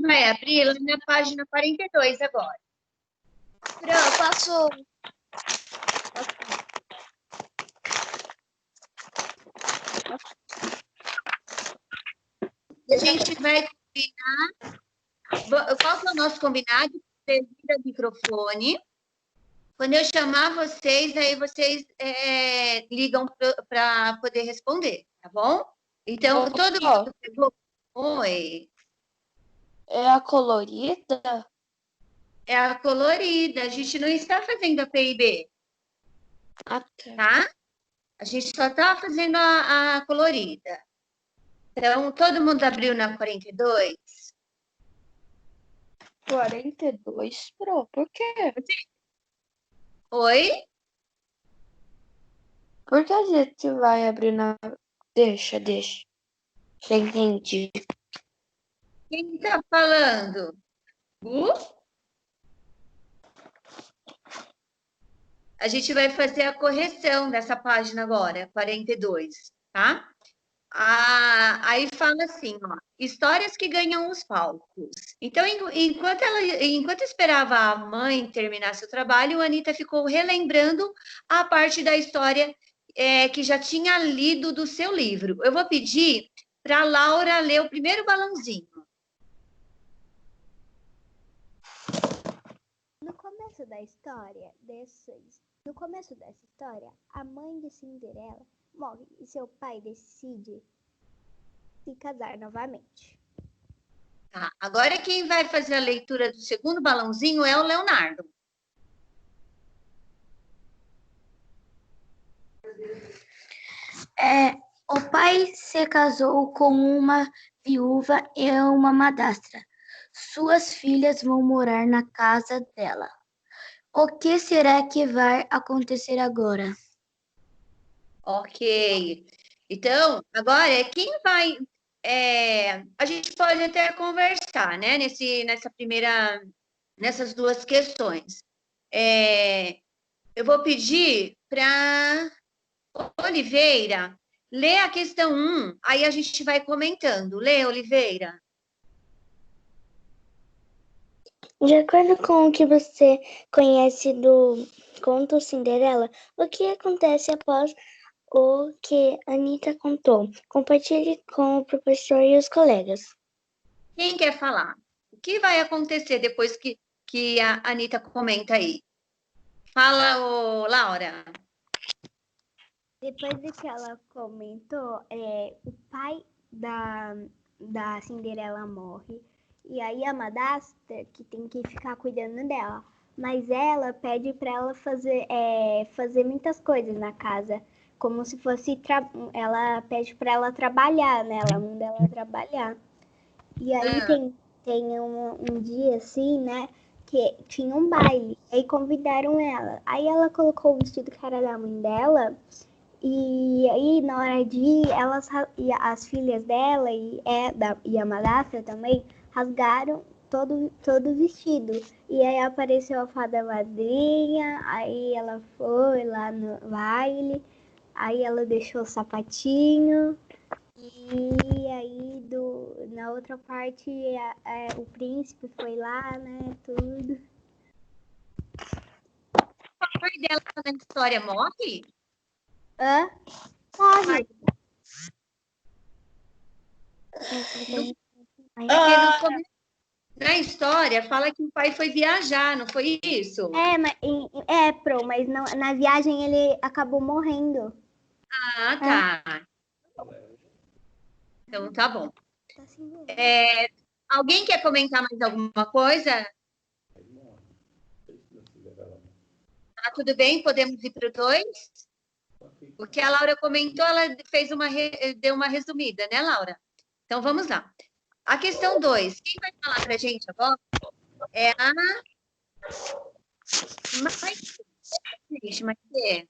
vai abrir lá na página 42 agora. Pro, posso... A gente vai combinar. Qual que é o nosso combinado? Você vira o microfone. Quando eu chamar vocês, aí vocês ligam para poder responder, tá bom? Então, todo mundo pegou? Oi. É a colorida? É a colorida. A gente não está fazendo a PIB, tá? A gente só está fazendo a colorida. Então, todo mundo abriu na 42? 42, Pro, por quê? Oi? Por que a gente vai abrir na... Deixa. Já entendi. Quem está falando? A gente vai fazer a correção dessa página agora, 42, tá? Aí fala assim, ó, histórias que ganham os palcos. Então, enquanto esperava a mãe terminar seu trabalho, a Anitta ficou relembrando a parte da história que já tinha lido do seu livro. Eu vou pedir para a Laura ler o primeiro balãozinho. No começo dessa história, a mãe de Cinderela morre e seu pai decide se casar novamente. Tá, agora quem vai fazer a leitura do segundo balãozinho é o Leonardo. O pai se casou com uma viúva e uma madrasta. Suas filhas vão morar na casa dela. O que será que vai acontecer agora? Ok. Então, agora, quem vai... a gente pode até conversar, né? Nessas duas questões. Eu vou pedir para Oliveira ler a questão 1, aí a gente vai comentando. Lê, Oliveira. De acordo com o que você conhece do conto Cinderela, o que acontece após o que Anitta contou? Compartilhe com o professor e os colegas. Quem quer falar? O que vai acontecer depois que a Anitta comenta aí? Fala, Laura. Depois de que ela comentou, o pai da Cinderela morre. E aí a madrasta que tem que ficar cuidando dela. Mas ela pede para ela fazer muitas coisas na casa. Como se fosse... Ela pede para ela trabalhar, né? Ela manda ela trabalhar. E aí tem um dia assim, né? Que tinha um baile. Aí convidaram ela. Aí ela colocou o vestido que era da mãe dela. E aí, na hora de ir, as filhas dela e a madrasta também rasgaram todo o vestido. E aí apareceu a fada madrinha, aí ela foi lá no baile, aí ela deixou o sapatinho. E aí, na outra parte, o príncipe foi lá, né, tudo. O pai dela na história morre? Hã? Morre. Na história, fala que o pai foi viajar, não foi isso? Mas não, na viagem ele acabou morrendo. Ah, tá. Então, tá bom. Alguém quer comentar mais alguma coisa? Tá tudo bem? Podemos ir para o 2? O que a Laura comentou, ela deu uma resumida, né, Laura? Então, vamos lá. A questão 2. Quem vai falar para a gente agora é a Maitê.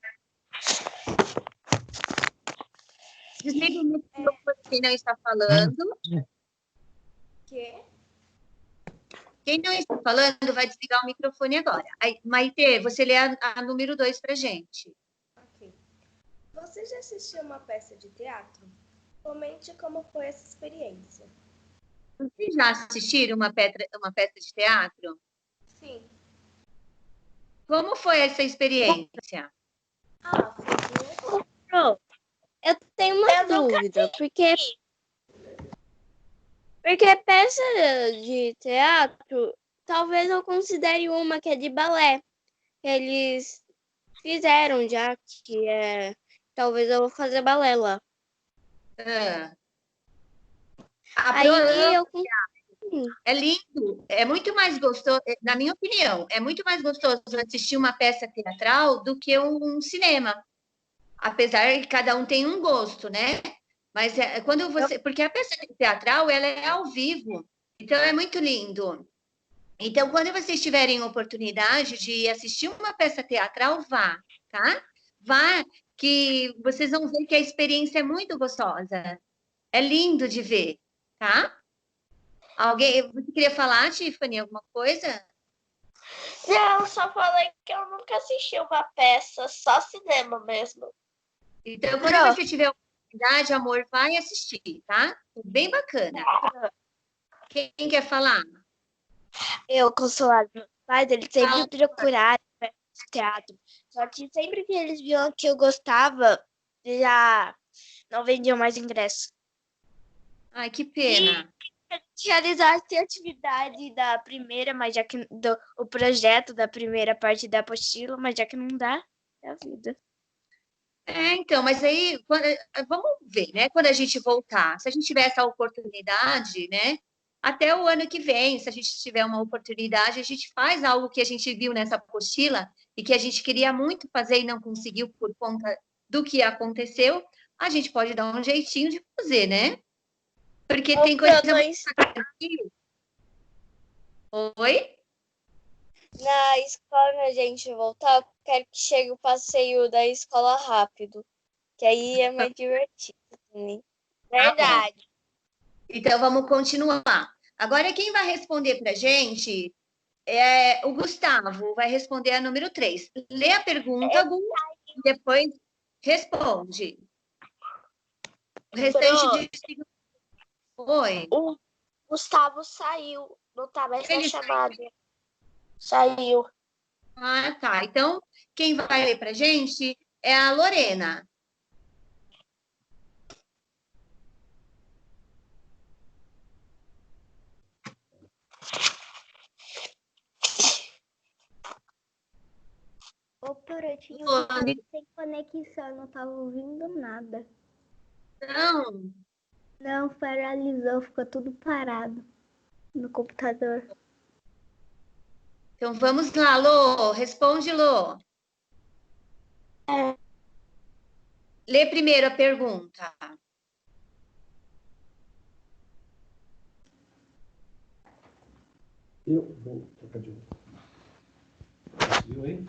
Desliga o microfone quem não está falando. Quem não está falando vai desligar o microfone agora. Aí, Maitê, você lê a número 2 para a gente. Ok. Você já assistiu uma peça de teatro? Comente como foi essa experiência. vocês já assistiram uma peça de teatro? Sim. Como foi essa experiência? Pro, eu tenho uma dúvida, porque peça de teatro, talvez eu considere uma que é de balé, que eles fizeram já, que é... Talvez eu vou fazer balé lá. Ah. Aí eu... É lindo, é muito mais gostoso, na minha opinião, é muito mais gostoso assistir uma peça teatral do que um cinema. Apesar que cada um tem um gosto, né? Mas quando você. Porque a peça teatral, ela é ao vivo, então é muito lindo. Então, quando vocês tiverem oportunidade de assistir uma peça teatral, vá, tá? Vá, que vocês vão ver que a experiência é muito gostosa. É lindo de ver, tá? Você queria falar, Tiffany, alguma coisa? Não, só falei que eu nunca assisti uma peça, só cinema mesmo. Então, quando você tiver oportunidade, amor, vai assistir, tá? Bem bacana. Quem quer falar? Eu, Consolado, meus pais, eles sempre procuraram peça de teatro. Só que sempre que eles viam que eu gostava, já não vendiam mais ingresso. Ai, que pena. Realizasse a atividade da primeira, mas já que o projeto da primeira parte da apostila, mas já que não dá, é a vida. Então, mas aí, vamos ver, né? Quando a gente voltar, se a gente tiver essa oportunidade, né? Até o ano que vem, se a gente tiver uma oportunidade, a gente faz algo que a gente viu nessa apostila e que a gente queria muito fazer e não conseguiu por conta do que aconteceu, a gente pode dar um jeitinho de fazer, né? Porque tem coisa muito... Oi? Na escola, quando a gente voltar, eu quero que chegue o passeio da escola rápido, que aí é mais divertido também. Verdade. Então, vamos continuar. Agora, quem vai responder para a gente é o Gustavo, vai responder a número 3. Lê a pergunta, Gu, e depois responde. O restante de... Oi. O Gustavo saiu, não tá mais na Ele chamada. Saiu. Ah, tá. Então, quem vai ler para a gente é a Lorena. Ô, Por, eu tinha Oi. ficado sem conexão, não tava ouvindo nada. Não. Não, paralisou, ficou tudo parado no computador. Então, vamos lá, Lô. Responde, Lô. Lê primeiro a pergunta. Eu vou trocar de novo. Conseguiu aí?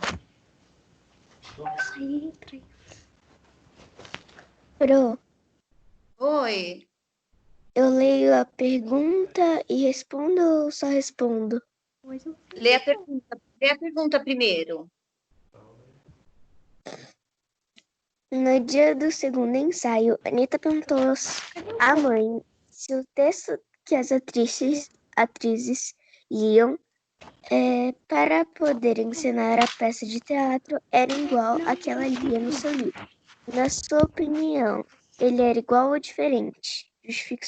Pro, Oi. eu leio a pergunta e respondo ou só respondo? Lê a pergunta primeiro. No dia do segundo ensaio, Anitta perguntou à mãe se o texto que as atrizes liam para poder encenar a peça de teatro era igual à que ela lia no seu livro. Na sua opinião, ele era igual ou diferente? Justifique.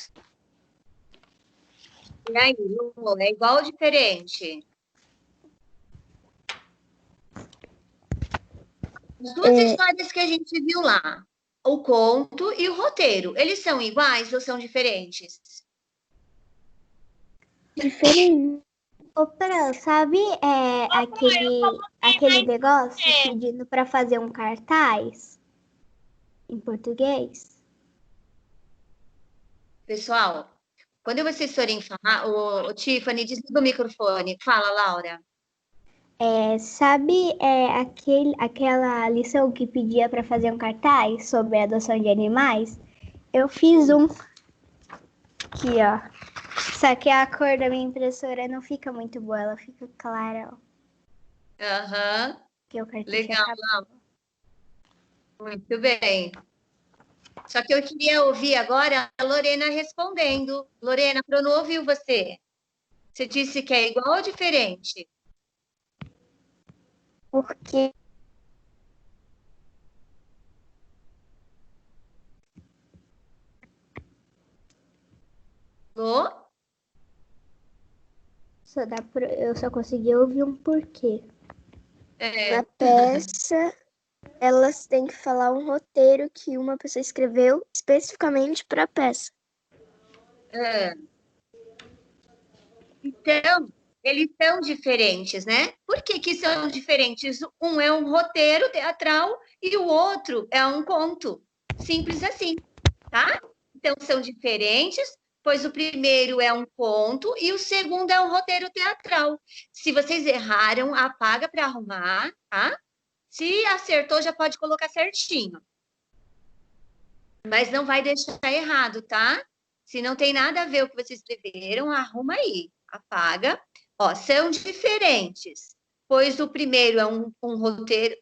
E aí, Lô, é igual ou diferente? As duas histórias que a gente viu lá, o conto e o roteiro, eles são iguais ou são diferentes? Diferente. Ô, Fran, sabe aquele negócio pedindo para fazer um cartaz em português? Pessoal, quando vocês forem falar, o Tiffany, desliga o microfone. Fala, Laura. Sabe aquela lição que pedia para fazer um cartaz sobre a adoção de animais? Eu fiz um aqui, ó. Só que a cor da minha impressora não fica muito boa, ela fica clara, ó. Aham. Que o cartucho Legal, acabou. Muito bem. Só que eu queria ouvir agora a Lorena respondendo. Lorena, eu não ouviu você. Você disse que é igual ou diferente? Porque Lô? Eu só consegui ouvir um porquê. É. na peça elas têm que falar um roteiro que uma pessoa escreveu especificamente para a peça. É. Então, eles são diferentes, né? Por que que são diferentes? Um é um roteiro teatral e o outro é um conto. Simples assim, tá? Então, são diferentes, pois o primeiro é um conto e o segundo é um roteiro teatral. Se vocês erraram, apaga para arrumar, tá? Se acertou, já pode colocar certinho. Mas não vai deixar errado, tá? Se não tem nada a ver o que vocês escreveram, arruma aí, apaga. Ó, são diferentes, pois o primeiro é um roteiro.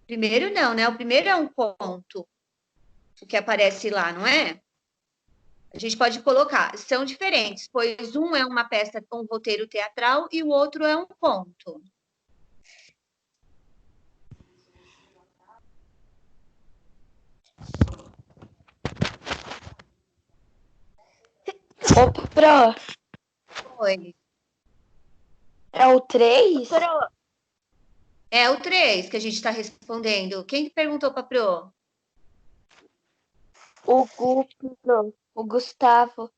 Primeiro não, né? O primeiro é um conto, o que aparece lá, não é? A gente pode colocar, são diferentes, pois um é uma peça, um roteiro teatral e o outro é um conto. Ô, Pro, Oi. é o 3? É o 3 que a gente está respondendo. Quem que perguntou para Pro? O Guto, o Gustavo.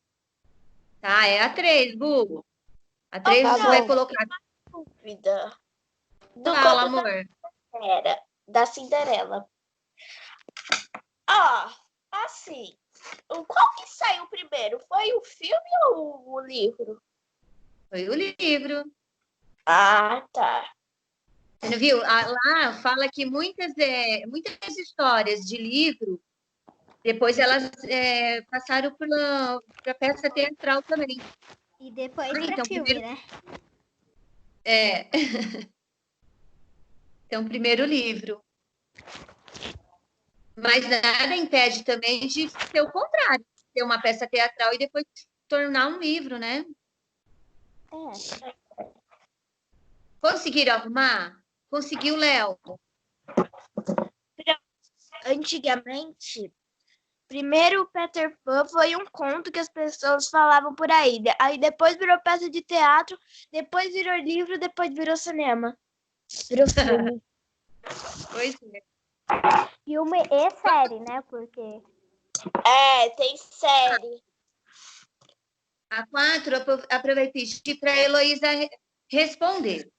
Tá, é a 3, Gu. A 3 Tá você vai bom. colocar. Dúvida. Do Fala, conto amor. da Cinderela. Ah, assim, qual que saiu primeiro? Foi o filme ou o livro? Foi o livro. Ah, tá. Você não viu? Lá fala que muitas histórias de livro, depois elas passaram para peça teatral também. E depois pra Então, filme, né? É. Então, primeiro livro. Mas nada impede também de ser o contrário, ser uma peça teatral e depois tornar um livro, né? É. Conseguiram arrumar? Conseguiu, Léo? Antigamente, primeiro o Peter Pan foi um conto que as pessoas falavam por aí. Aí depois virou peça de teatro, depois virou livro, depois virou cinema. Virou filme. Pois é. Filme e série, né? Porque É, tem série. A 4, aproveitei para a Heloísa responder.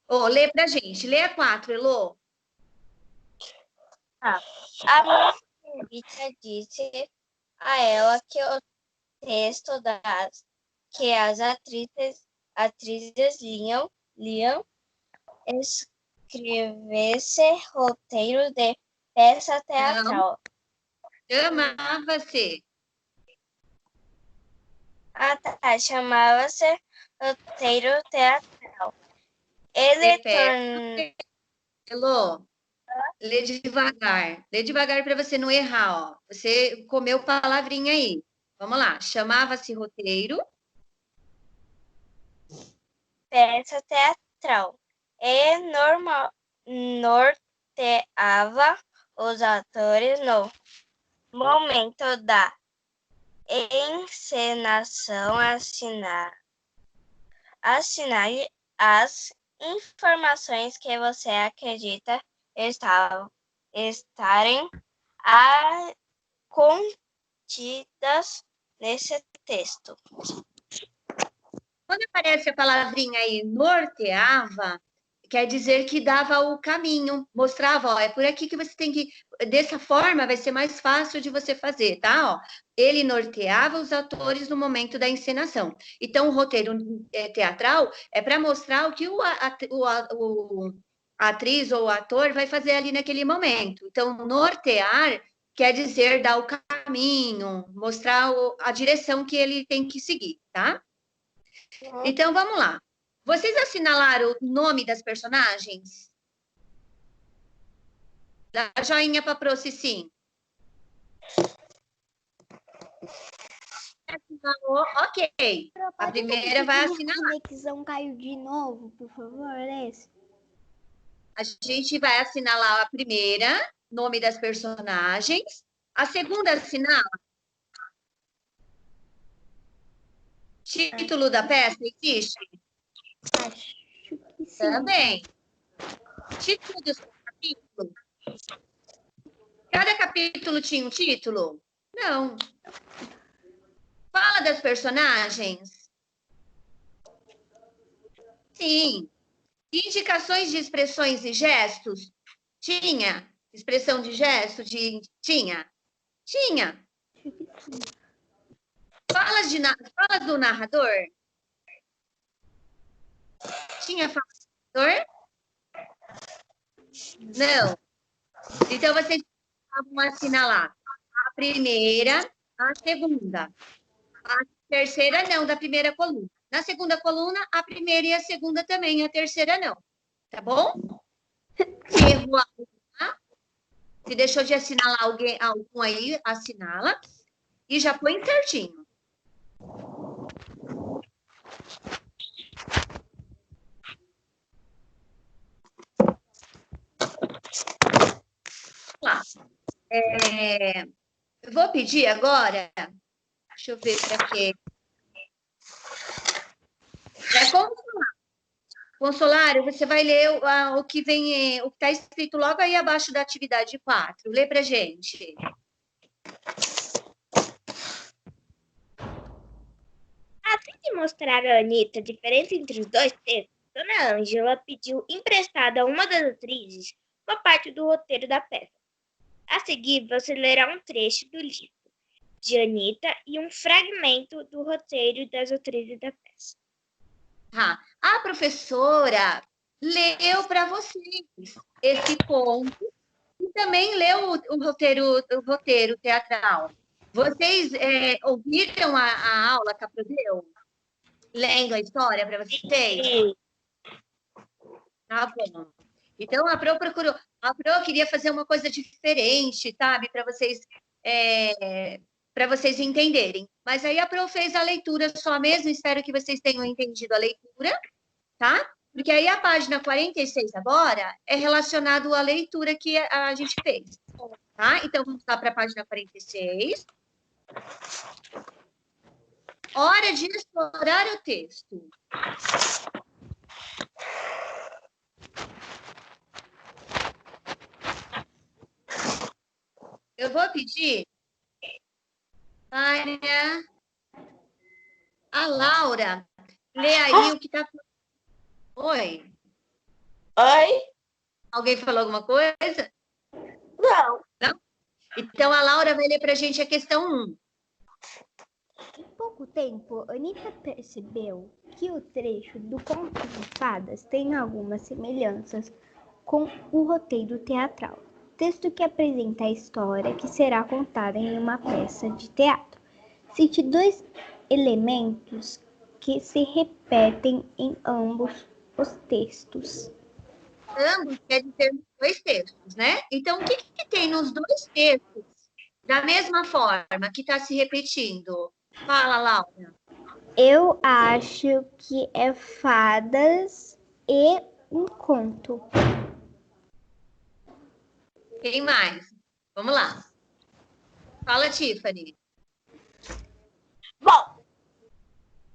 Lê para a gente. Lê a 4, Elô. A professora disse a ela que o texto que as atrizes liam escrevesse roteiro de peça teatral. Chamava-se. Chamava-se roteiro teatral. Ele Elô, lê devagar. Lê devagar para você não errar, ó. Você comeu palavrinha aí. Vamos lá. Chamava-se roteiro. peça teatral e norteava os atores no momento da encenação, assinar as informações que você acredita estarem contidas nesse texto. Quando aparece a palavrinha aí, norteava, quer dizer que dava o caminho, mostrava, ó, é por aqui que você tem que... Dessa forma, vai ser mais fácil de você fazer, tá? Ó, ele norteava os atores no momento da encenação. Então, o roteiro teatral é para mostrar o que a atriz ou o ator vai fazer ali naquele momento. Então, nortear quer dizer dar o caminho, mostrar a direção que ele tem que seguir, tá? Então, vamos lá. Vocês assinalaram o nome das personagens? Dá joinha para Pro, sim. Ok. A primeira vai assinar. A conexão caiu de novo, por favor, esse. A gente vai assinalar a primeira, nome das personagens. A segunda assinala. Título da peça existe? Acho que sim. Também. Título do seu capítulo? Cada capítulo tinha um título? Não. Fala das personagens? Sim. Indicações de expressões e gestos? Tinha. Expressão de gesto? Tinha. Tinha. Fala do narrador? Tinha fala do narrador? Não. Então, vocês vão assinalar a primeira, a segunda. A terceira, não, da primeira coluna. Na segunda coluna, a primeira e a segunda também, a terceira não. Tá bom? Se errou alguma, se deixou de assinalar algum aí, assinala. E já põe certinho. Lá. Eu vou pedir agora. Deixa eu ver para quê. Consolário, você vai ler o que vem, o que está escrito logo aí abaixo da atividade 4. Lê para gente. A fim de mostrar a Anitta a diferença entre os dois textos, Dona Ângela pediu emprestada a uma das atrizes uma parte do roteiro da peça. A seguir, você lerá um trecho do livro de Anitta e um fragmento do roteiro das atrizes da peça. A professora leu para vocês esse conto e também leu o roteiro teatral. Vocês ouviram a aula que a Pro deu? Lendo a história para vocês? Sim. Tá bom. Então, a Pro queria fazer uma coisa diferente, sabe? Para vocês entenderem. Mas aí a Pro fez a leitura só mesmo, espero que vocês tenham entendido a leitura, tá? Porque aí a página 46 agora é relacionado à leitura que a gente fez, tá? Então, vamos lá para a página 46. Hora de explorar o texto. Eu vou pedir para a Laura ler aí o que está... Oi? Oi? Alguém falou alguma coisa? Não. Não? Então, a Laura vai ler para a gente a questão 1. Em pouco tempo, Anitta percebeu que o trecho do Conto de Fadas tem algumas semelhanças com o roteiro teatral, texto que apresenta a história que será contada em uma peça de teatro. Cite 2 elementos que se repetem em ambos os textos. Ambos quer dizer 2 textos, né? Então, o que tem nos 2 textos da mesma forma que está se repetindo? Fala, Laura. Eu acho que é fadas e um conto. Quem mais? Vamos lá. Fala, Tiffany. Bom,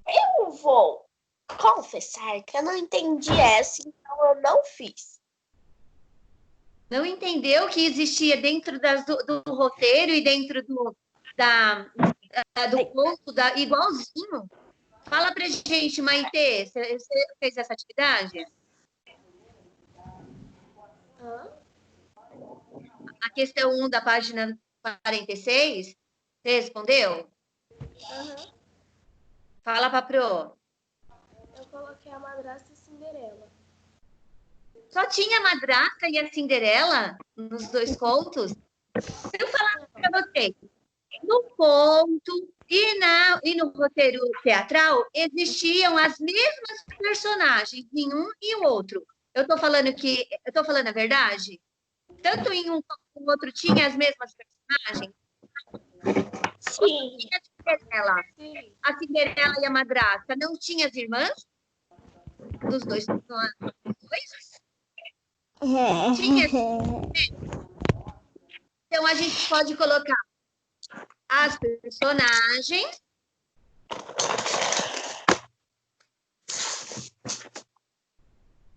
eu vou confessar que eu não entendi essa, então eu não fiz. Não entendeu que existia dentro do roteiro e dentro do conto igualzinho? Fala pra gente, Maitê, você fez essa atividade? A questão 1 da página 46, você respondeu? Fala, Pro. Eu coloquei a madrasta e Cinderela. Só tinha a madrasta e a Cinderela nos 2 contos? Eu falar para vocês, no conto e no roteiro teatral existiam as mesmas personagens em um e o outro. Eu estou falando a verdade? Tanto em um quanto no outro tinha as mesmas personagens? Sim. E a Cinderela? Sim. A Cinderela e a madrasta não tinham as irmãs? Dos dois? Tinha. Então, a gente pode colocar as personagens.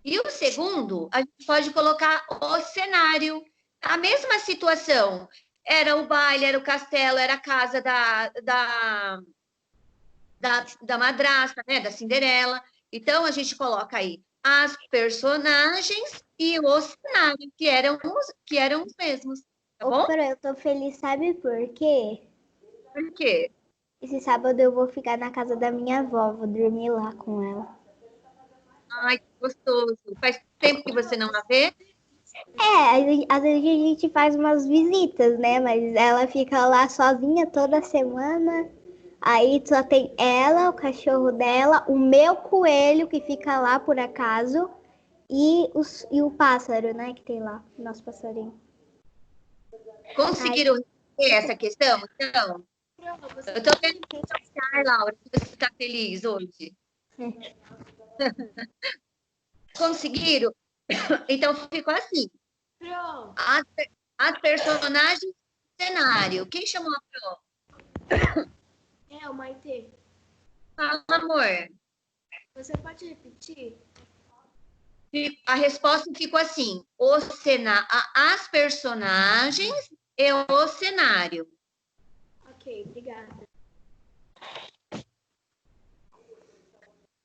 E o segundo, a gente pode colocar o cenário. A mesma situação. Era o baile, era o castelo, era a casa da madrasta, né? Da Cinderela. Então, a gente coloca aí as personagens e o cenário, que eram os mesmos. Tá bom? Ô, eu tô feliz, sabe por quê? Por quê? Esse sábado eu vou ficar na casa da minha avó, vou dormir lá com ela. Ai, que gostoso. Faz tempo que você não a vê? Às vezes a gente faz umas visitas, né? Mas ela fica lá sozinha toda semana. Aí só tem ela, o cachorro dela, o meu coelho que fica lá por acaso e o pássaro, né? Que tem lá, o nosso passarinho. Conseguiram resolver essa questão? Então, eu tô vendo que ai, Laura, que você está feliz hoje. Conseguiram? Então, ficou assim. Pro, As personagens do cenário. Quem chamou a Pro? o Maitê. Fala, amor. Você pode repetir? A resposta ficou assim: as personagens e o cenário. Ok, obrigada.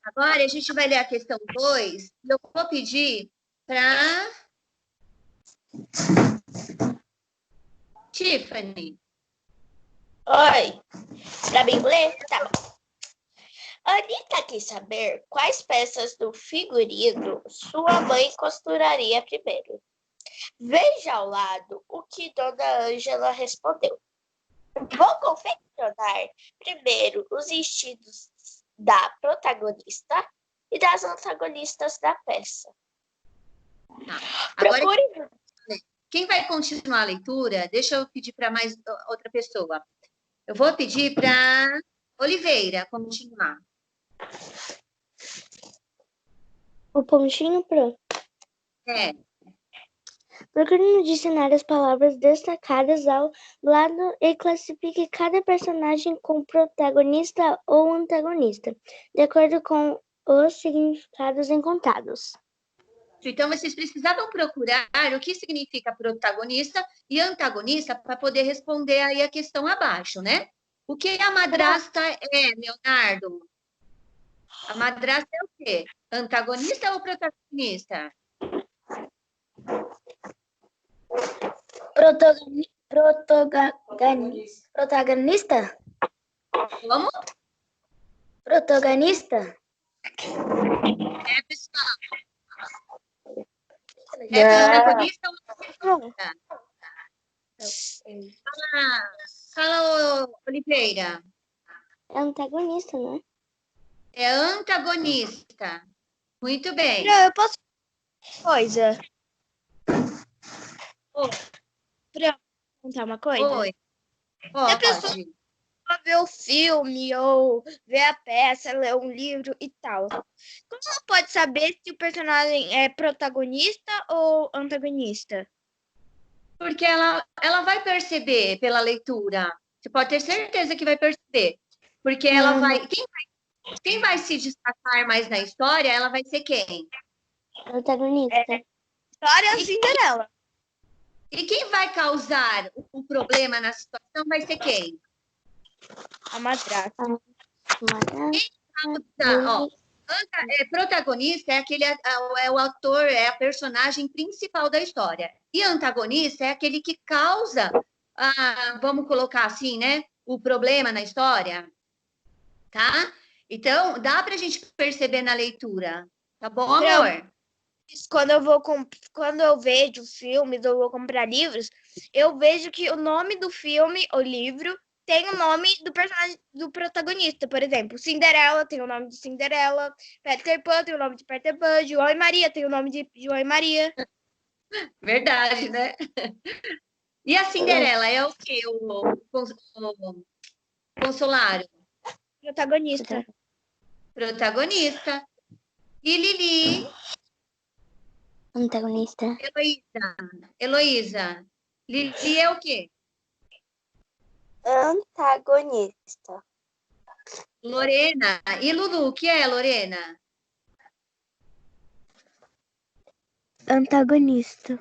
Agora a gente vai ler a questão 2. Eu vou pedir para Tiffany. Oi. Pra mim ler? Tá bom. Anitta quis saber quais peças do figurino sua mãe costuraria primeiro. Veja ao lado o que Dona Ângela respondeu. Vou confeccionar primeiro os vestidos da protagonista e das antagonistas da peça. Agora, Procure. quem vai continuar a leitura, deixa eu pedir para mais outra pessoa. Eu vou pedir para Oliveira continuar. O pontinho pro. É. Procure no dicionário as palavras destacadas ao lado e classifique cada personagem como protagonista ou antagonista, de acordo com os significados encontrados. Então, vocês precisavam procurar o que significa protagonista e antagonista para poder responder aí a questão abaixo, né? O que a madrasta é, Leonardo? A madrasta é o quê? Antagonista ou protagonista? Protagonista? Como? Protagonista? É, pessoal. É protagonista ou antagonista? Fala, Oliveira. É antagonista, né? É antagonista. Muito bem. Não, eu posso coisa. Oi. Pra contar uma coisa? Oi. Se a pessoa Pode. ver o filme ou ver a peça, ler um livro e tal, como ela pode saber se o personagem é protagonista ou antagonista? Porque ela vai perceber pela leitura. Você pode ter certeza que vai perceber. Porque ela vai. Quem vai se destacar mais na história, ela vai ser quem? Protagonista. História Cinderela. E quem vai causar o problema na situação vai ser quem? A madrasta. Protagonista é aquele é o autor, é a personagem principal da história. E antagonista é aquele que causa, vamos colocar assim, né? O problema na história. Tá? Então, dá pra gente perceber na leitura. Tá bom, amor? Quando eu vejo filmes ou vou comprar livros, eu vejo que o nome do filme ou livro tem o nome do personagem, do protagonista. Por exemplo, Cinderela tem o nome de Cinderela, Peter Pan tem o nome de Peter Pan, João e Maria tem o nome de João e Maria. Verdade, né? E a Cinderela é o quê? O Consolaro? Protagonista. Protagonista. E Lili? Antagonista. Heloísa. Lili é o quê? Antagonista. Lorena. E Lulu, o que é, Lorena? Antagonista.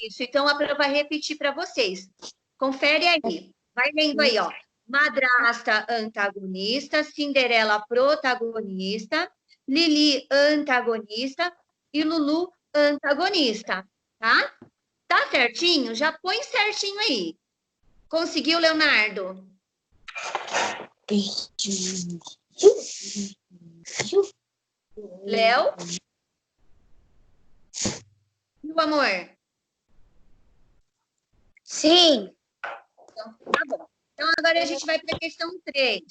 Isso, então a Pro vai repetir para vocês. Confere aí. Vai lendo aí, ó. Madrasta, antagonista. Cinderela, protagonista. Lili, antagonista. E Lulu, antagonista. Tá? Tá certinho? Já põe certinho aí. Conseguiu, Leonardo? Léo? E o amor? Sim. Então, tá bom. Então, agora a gente vai para a questão 3.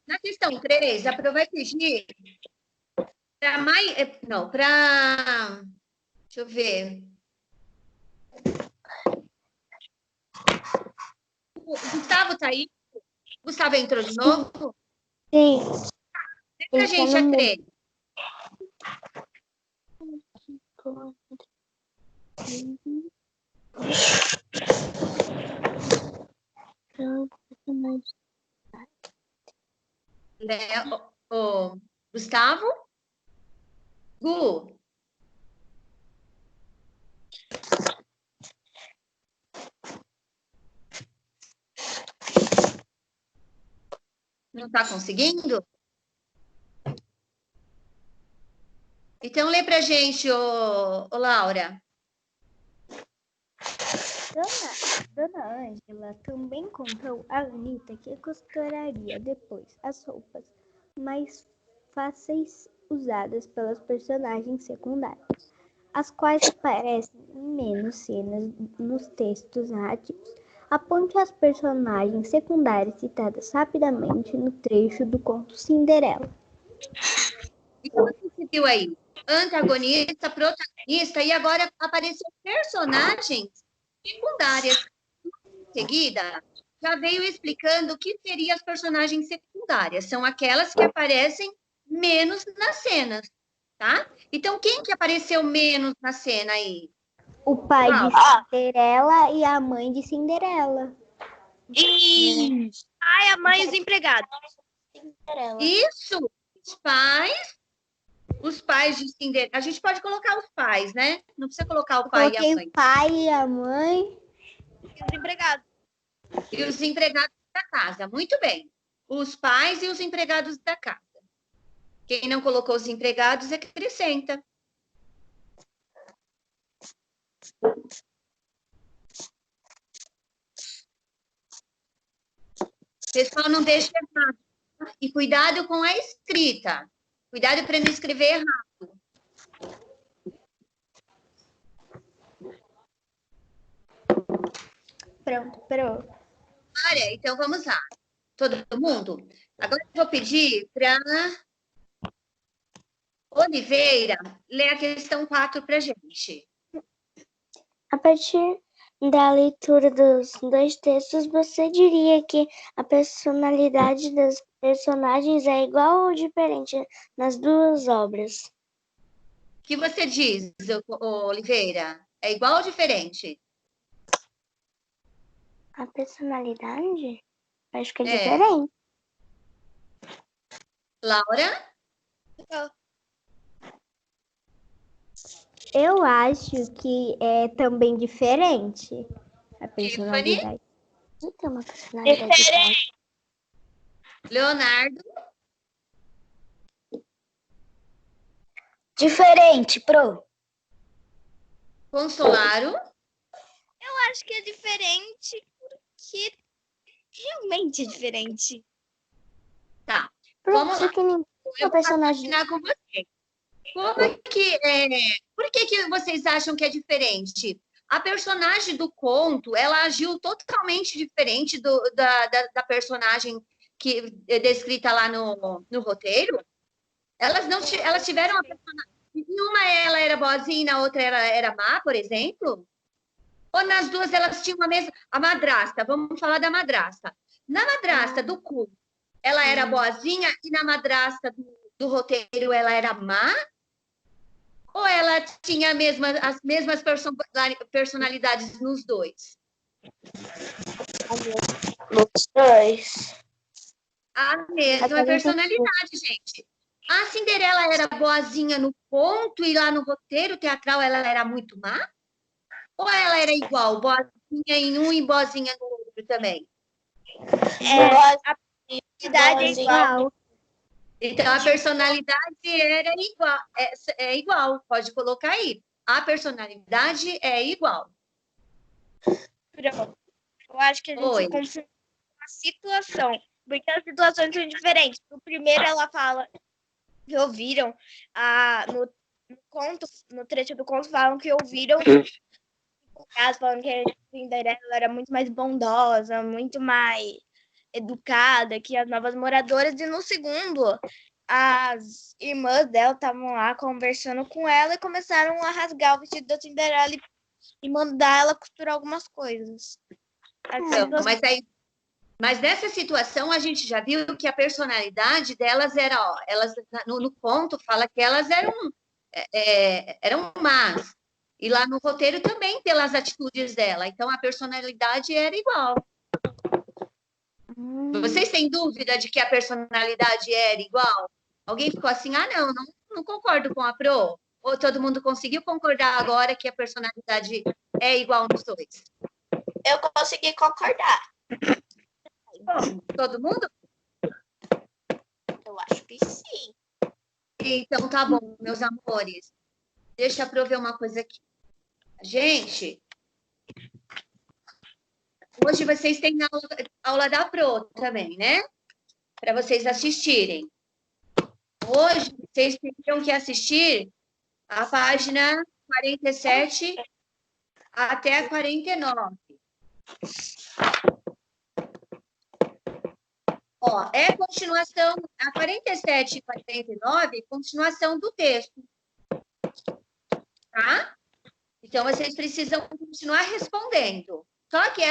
Na questão 3, a Pro vai pedir para Não, para... Deixa eu ver. O Gustavo tá aí? O Gustavo entrou de novo? Sim. Lê pra gente a 3. Gustavo? Gu? Não está conseguindo? Então, lê pra gente, ô Laura. Dona Ângela também contou a Anitta que costuraria depois as roupas mais fáceis usadas pelas personagens secundárias, as quais aparecem em menos cenas nos textos narrativos. Aponte as personagens secundárias citadas rapidamente no trecho do conto Cinderela. E como você viu aí? Antagonista, protagonista, e agora apareceu personagens secundárias. Em seguida, já veio explicando o que seriam as personagens secundárias. São aquelas que aparecem menos nas cenas, tá? Então, quem que apareceu menos na cena aí? O pai de Cinderela e a mãe de Cinderela. Isso. Ai, a mãe e os empregados. Isso, os pais de Cinderela. A gente pode colocar os pais, né? Não precisa colocar o pai e a mãe. O pai e a mãe. E os empregados. E os empregados da casa. Muito bem. Os pais e os empregados da casa. Quem não colocou os empregados, acrescenta. Pessoal, não deixe errado. E cuidado com a escrita. Cuidado para não escrever errado. Pronto. Olha, então vamos lá. Todo mundo? Agora eu vou pedir para Oliveira ler a questão 4 para a gente. A partir da leitura dos dois textos, você diria que a personalidade das personagens é igual ou diferente nas duas obras? O que você diz, Oliveira? É igual ou diferente? A personalidade? Acho que é diferente. Laura? Eu acho que é também diferente a personalidade. Você tem uma personalidade diferente. Leonardo? Diferente, Pro. Consolaro? Eu acho que é diferente porque realmente é diferente. Tá. Vamos lá. Eu vou combinar com você. Por que vocês acham que é diferente? A personagem do conto, ela agiu totalmente diferente da personagem que é descrita lá no roteiro. Elas tiveram uma personagem... Uma ela era boazinha, na outra ela era má, por exemplo? Ou nas duas elas tinham a mesma... A madrasta, vamos falar da madrasta. Na madrasta do cu, ela era boazinha e na madrasta do roteiro ela era má? Ou ela tinha as mesmas personalidades nos dois? Nos dois. A mesma personalidade, gente. A Cinderela era boazinha no conto e lá no roteiro teatral ela era muito má? Ou ela era igual, boazinha em um e boazinha no outro também? A personalidade é igual. Então, a personalidade era igual. É igual, pode colocar aí. A personalidade é igual. Pronto. Eu acho que a gente Oi. confundiu a situação. Porque as situações são diferentes. No primeiro, ela fala que ouviram no conto, no trecho do conto, falam que ouviram falando que a Cinderela era muito mais bondosa, muito mais educada que as novas moradoras. E no segundo, as irmãs dela estavam lá conversando com ela e começaram a rasgar o vestido da Cinderela e mandar ela costurar algumas coisas. Então, mas nessa situação a gente já viu que a personalidade delas era, ó, elas no conto fala que elas eram más. E lá no roteiro também pelas atitudes dela. Então a personalidade era igual. Vocês têm dúvida de que a personalidade era igual? Alguém ficou assim, não concordo com a Pro? Ou todo mundo conseguiu concordar agora que a personalidade é igual nos dois? Eu consegui concordar. Bom, todo mundo? Eu acho que sim. Então tá bom, meus amores. Deixa eu ver uma coisa aqui. Gente, hoje vocês têm aula da Pro também, né? Para vocês assistirem. Hoje vocês teriam que assistir a página 47 até a 49. Ó, é continuação, a 47 e 49, continuação do texto. Tá? Então, vocês precisam continuar respondendo. Só que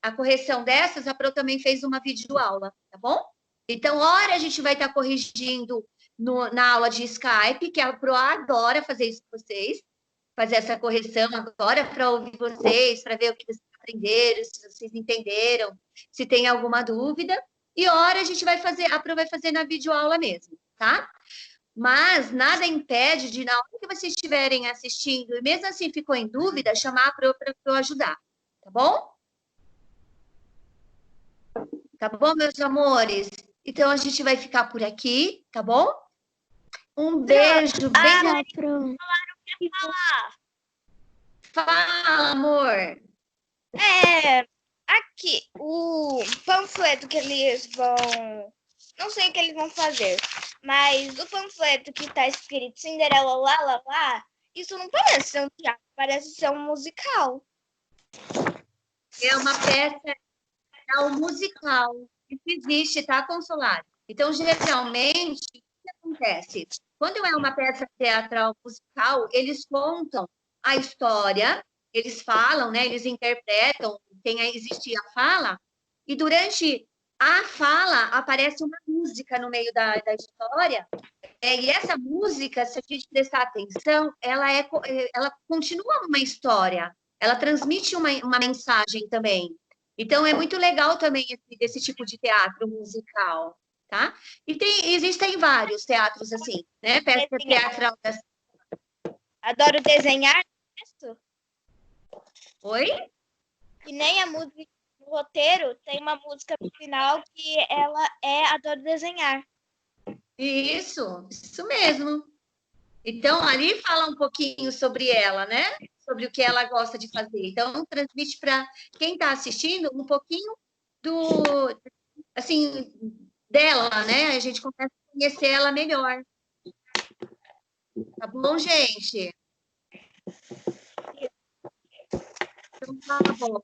a correção dessas, a Pro também fez uma videoaula, tá bom? Então, hora a gente vai estar corrigindo na aula de Skype, que a Pro adora fazer isso com vocês, fazer essa correção agora para ouvir vocês, para ver o que vocês aprenderam, se vocês entenderam, se tem alguma dúvida. E hora a gente vai fazer, a Pro vai fazer na videoaula mesmo, tá? Mas nada impede de, na hora que vocês estiverem assistindo, e mesmo assim ficou em dúvida, chamar a Pro para eu ajudar, tá bom? Tá bom, meus amores? Então, a gente vai ficar por aqui, tá bom? Um beijo bem... Pro. Fala, amor! Aqui, o panfleto que eles vão... Não sei o que eles vão fazer, mas o panfleto que tá escrito Cinderela lá, lá, lá, isso não parece ser um teatro, parece ser um musical. É uma peça, é um musical. Isso existe, tá, Consolado? Então, geralmente, o que acontece? Quando é uma peça teatral musical, eles contam a história, eles falam, né? Eles interpretam, existe a fala, e durante a fala aparece uma música no meio da história, e essa música, se a gente prestar atenção, ela continua uma história, ela transmite uma mensagem também. Então, é muito legal também esse tipo de teatro musical, tá? E existem vários teatros assim, né? Peça teatral. Adoro desenhar. Oi? E nem a música no roteiro, tem uma música no final que ela é Adoro Desenhar. Isso mesmo. Então, ali fala um pouquinho sobre ela, né? Sobre o que ela gosta de fazer. Então, transmite para quem está assistindo um pouquinho dela, né? A gente começa a conhecer ela melhor. Tá bom, gente? Então, tá bom.